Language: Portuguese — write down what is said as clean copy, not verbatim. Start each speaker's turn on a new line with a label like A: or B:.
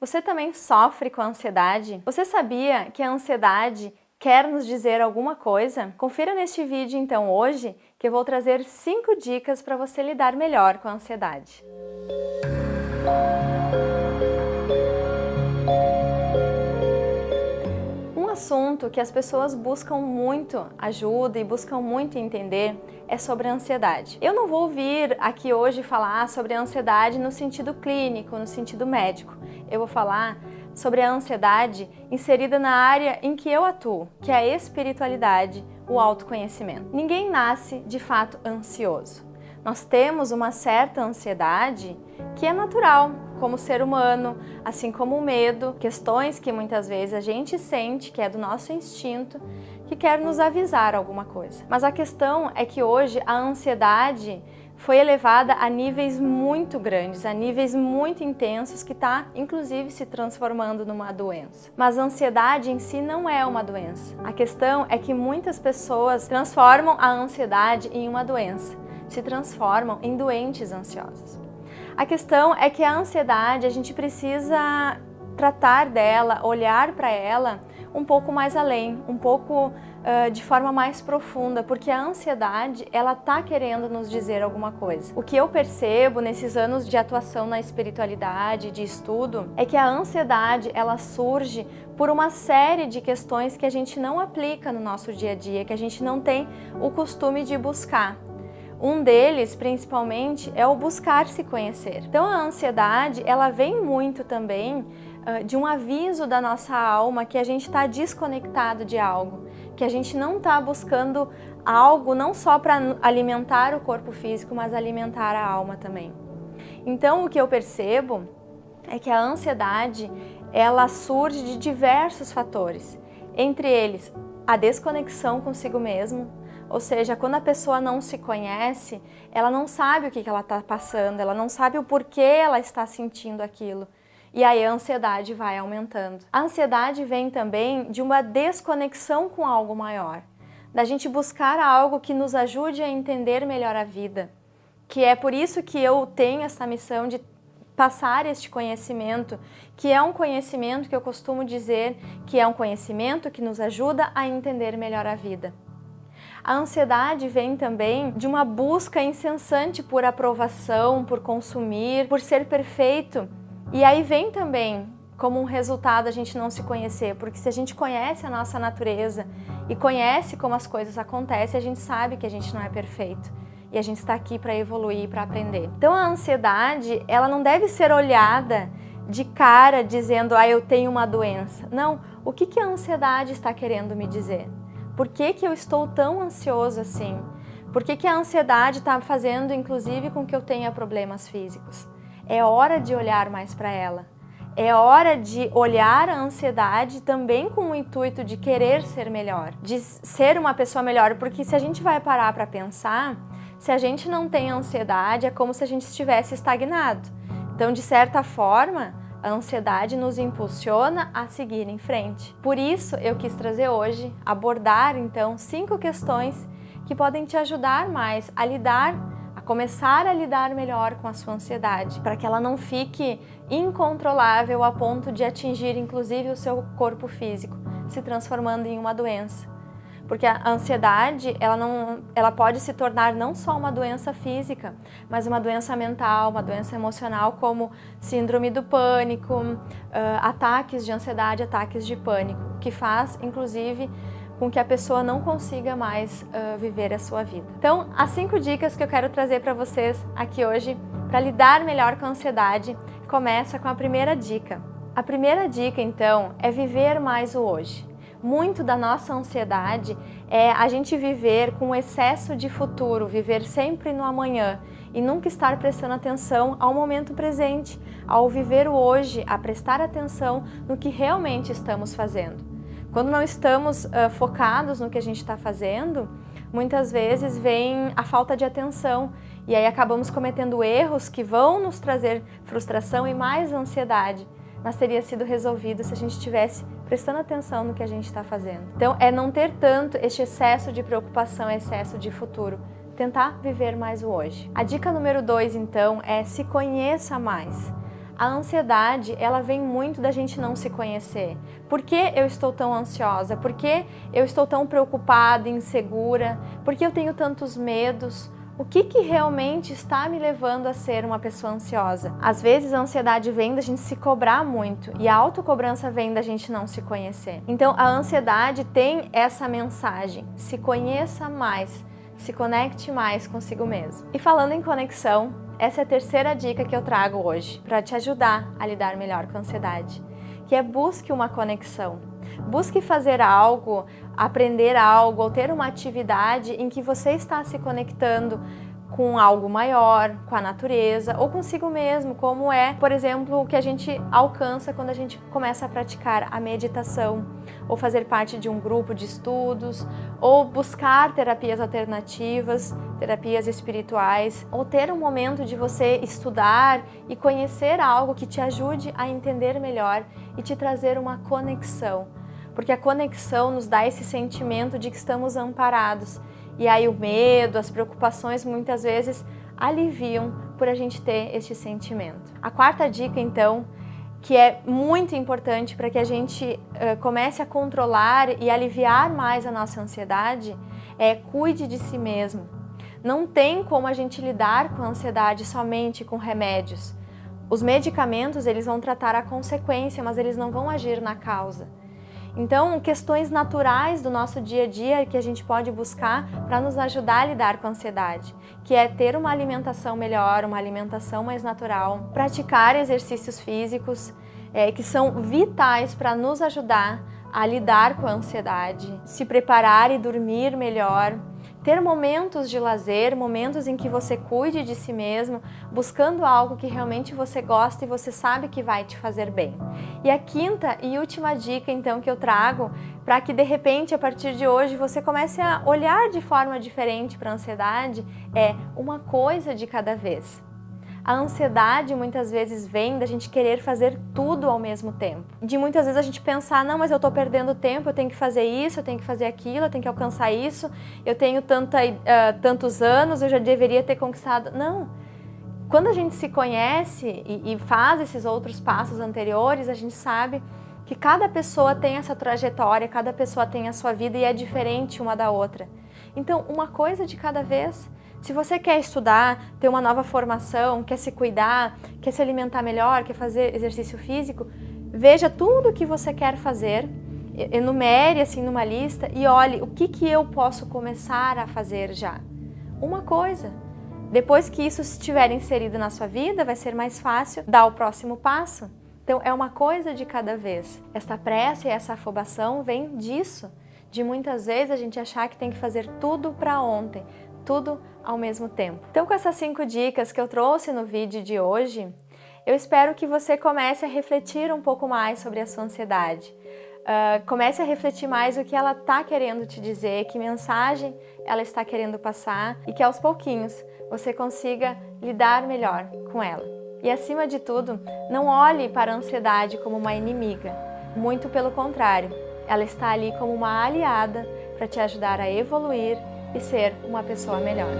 A: Você também sofre com a ansiedade? Você sabia que a ansiedade quer nos dizer alguma coisa? Confira neste vídeo então hoje que eu vou trazer 5 dicas para você lidar melhor com a ansiedade. Um assunto que as pessoas buscam muito ajuda e buscam muito entender é sobre a ansiedade. Eu não vou vir aqui hoje falar sobre a ansiedade no sentido clínico, no sentido médico. Eu vou falar sobre a ansiedade inserida na área em que eu atuo, que é a espiritualidade, o autoconhecimento. Ninguém nasce de fato ansioso. Nós temos uma certa ansiedade que é natural, como ser humano, assim como o medo, questões que muitas vezes a gente sente, que é do nosso instinto, que quer nos avisar alguma coisa. Mas a questão é que hoje a ansiedade foi elevada a níveis muito grandes, a níveis muito intensos, que está inclusive se transformando numa doença. Mas a ansiedade em si não é uma doença. A questão é que muitas pessoas transformam a ansiedade em uma doença, se transformam em doentes ansiosos. A questão é que a ansiedade, a gente precisa tratar dela, olhar para ela um pouco mais além, um pouco de forma mais profunda, porque a ansiedade, ela tá querendo nos dizer alguma coisa. O que eu percebo nesses anos de atuação na espiritualidade, de estudo, é que a ansiedade, ela surge por uma série de questões que a gente não aplica no nosso dia a dia, que a gente não tem o costume de buscar. Um deles, principalmente, é o buscar se conhecer. Então a ansiedade, ela vem muito também de um aviso da nossa alma que a gente está desconectado de algo, que a gente não está buscando algo não só para alimentar o corpo físico, mas alimentar a alma também. Então o que eu percebo é que a ansiedade, ela surge de diversos fatores, entre eles a desconexão consigo mesmo. Ou seja, quando a pessoa não se conhece, ela não sabe o que ela está passando, ela não sabe o porquê ela está sentindo aquilo. E aí a ansiedade vai aumentando. A ansiedade vem também de uma desconexão com algo maior, da gente buscar algo que nos ajude a entender melhor a vida. Que é por isso que eu tenho essa missão de passar este conhecimento, que é um conhecimento que eu costumo dizer que é um conhecimento que nos ajuda a entender melhor a vida. A ansiedade vem também de uma busca incessante por aprovação, por consumir, por ser perfeito. E aí vem também como um resultado a gente não se conhecer, porque se a gente conhece a nossa natureza e conhece como as coisas acontecem, a gente sabe que a gente não é perfeito. E a gente está aqui para evoluir, para aprender. Então a ansiedade, ela não deve ser olhada de cara dizendo, eu tenho uma doença. Não, o que a ansiedade está querendo me dizer? Por que eu estou tão ansioso assim? Por que a ansiedade está fazendo, inclusive, com que eu tenha problemas físicos? É hora de olhar mais para ela. É hora de olhar a ansiedade também com o intuito de querer ser melhor, de ser uma pessoa melhor, porque se a gente vai parar para pensar, se a gente não tem ansiedade, é como se a gente estivesse estagnado. Então, de certa forma, a ansiedade nos impulsiona a seguir em frente. Por isso, eu quis trazer hoje, abordar então 5 questões que podem te ajudar mais a começar a lidar melhor com a sua ansiedade, para que ela não fique incontrolável a ponto de atingir inclusive o seu corpo físico, se transformando em uma doença. Porque a ansiedade, ela pode se tornar não só uma doença física, mas uma doença mental, uma doença emocional, como síndrome do pânico, ataques de ansiedade, ataques de pânico, que faz, inclusive, com que a pessoa não consiga mais viver a sua vida. Então, as 5 dicas que eu quero trazer para vocês aqui hoje, para lidar melhor com a ansiedade, começa com a primeira dica. A primeira dica, então, é viver mais o hoje. Muito da nossa ansiedade é a gente viver com excesso de futuro, viver sempre no amanhã e nunca estar prestando atenção ao momento presente, ao viver o hoje, a prestar atenção no que realmente estamos fazendo. Quando não estamos focados no que a gente está fazendo, muitas vezes vem a falta de atenção e aí acabamos cometendo erros que vão nos trazer frustração e mais ansiedade. Mas teria sido resolvido se a gente estivesse prestando atenção no que a gente está fazendo. Então, é não ter tanto este excesso de preocupação, excesso de futuro. Tentar viver mais o hoje. A dica número 2, então, é se conheça mais. A ansiedade, ela vem muito da gente não se conhecer. Por que eu estou tão ansiosa? Por que eu estou tão preocupada, insegura? Por que eu tenho tantos medos? O que realmente está me levando a ser uma pessoa ansiosa? Às vezes a ansiedade vem da gente se cobrar muito e a autocobrança vem da gente não se conhecer. Então a ansiedade tem essa mensagem: se conheça mais, se conecte mais consigo mesmo. E falando em conexão, essa é a terceira dica que eu trago hoje para te ajudar a lidar melhor com a ansiedade, que é busque uma conexão. Busque fazer algo, aprender algo ou ter uma atividade em que você está se conectando com algo maior, com a natureza ou consigo mesmo, como é, por exemplo, o que a gente alcança quando a gente começa a praticar a meditação, ou fazer parte de um grupo de estudos, ou buscar terapias alternativas, terapias espirituais, ou ter um momento de você estudar e conhecer algo que te ajude a entender melhor e te trazer uma conexão. Porque a conexão nos dá esse sentimento de que estamos amparados. E aí o medo, as preocupações muitas vezes aliviam por a gente ter este sentimento. A quarta dica, então, que é muito importante para que a gente comece a controlar e aliviar mais a nossa ansiedade, é cuide de si mesmo. Não tem como a gente lidar com a ansiedade somente com remédios. Os medicamentos, eles vão tratar a consequência, mas eles não vão agir na causa. Então, questões naturais do nosso dia a dia que a gente pode buscar para nos ajudar a lidar com a ansiedade, que é ter uma alimentação melhor, uma alimentação mais natural, praticar exercícios físicos que são vitais para nos ajudar a lidar com a ansiedade, se preparar e dormir melhor, ter momentos de lazer, momentos em que você cuide de si mesmo, buscando algo que realmente você gosta e você sabe que vai te fazer bem. E a quinta e última dica, então, que eu trago, para que de repente, a partir de hoje, você comece a olhar de forma diferente para a ansiedade, é uma coisa de cada vez. A ansiedade muitas vezes vem da gente querer fazer tudo ao mesmo tempo. De muitas vezes a gente pensar, não, mas eu estou perdendo tempo, eu tenho que fazer isso, eu tenho que fazer aquilo, eu tenho que alcançar isso, eu tenho tantos anos, eu já deveria ter conquistado. Não! Quando a gente se conhece e faz esses outros passos anteriores, a gente sabe que cada pessoa tem essa trajetória, cada pessoa tem a sua vida e é diferente uma da outra. Então, uma coisa de cada vez. Se você quer estudar, ter uma nova formação, quer se cuidar, quer se alimentar melhor, quer fazer exercício físico, veja tudo o que você quer fazer, enumere assim numa lista e olhe o que eu posso começar a fazer já. Uma coisa. Depois que isso estiver inserido na sua vida, vai ser mais fácil dar o próximo passo. Então é uma coisa de cada vez. Esta pressa e essa afobação vem disso, de muitas vezes a gente achar que tem que fazer tudo para ontem, tudo ao mesmo tempo. Então, com essas 5 dicas que eu trouxe no vídeo de hoje, eu espero que você comece a refletir um pouco mais sobre a sua ansiedade. Comece a refletir mais o que ela está querendo te dizer, que mensagem ela está querendo passar e que aos pouquinhos você consiga lidar melhor com ela. E acima de tudo, não olhe para a ansiedade como uma inimiga, muito pelo contrário, ela está ali como uma aliada para te ajudar a evoluir e ser uma pessoa melhor.